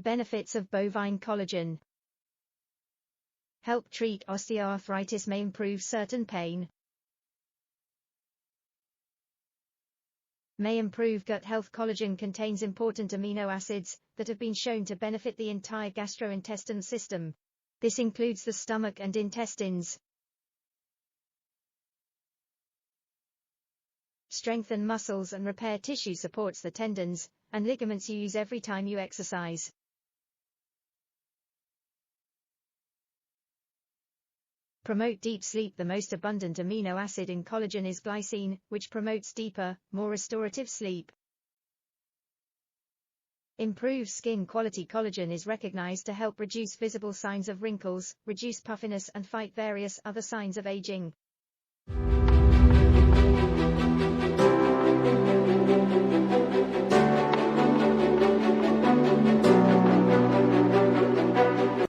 benefits of bovine collagen. Help treat osteoarthritis, may improve certain pain. May improve gut health. Collagen contains important amino acids that have been shown to benefit the entire gastrointestinal system. This includes the stomach and intestines. Strengthen muscles and repair tissue. Supports the tendons and ligaments you use every time you exercise. Promote deep sleep. The most abundant amino acid in collagen is glycine, which promotes deeper, more restorative sleep. Improves skin quality. Collagen is recognized to help reduce visible signs of wrinkles, reduce puffiness and fight various other signs of aging.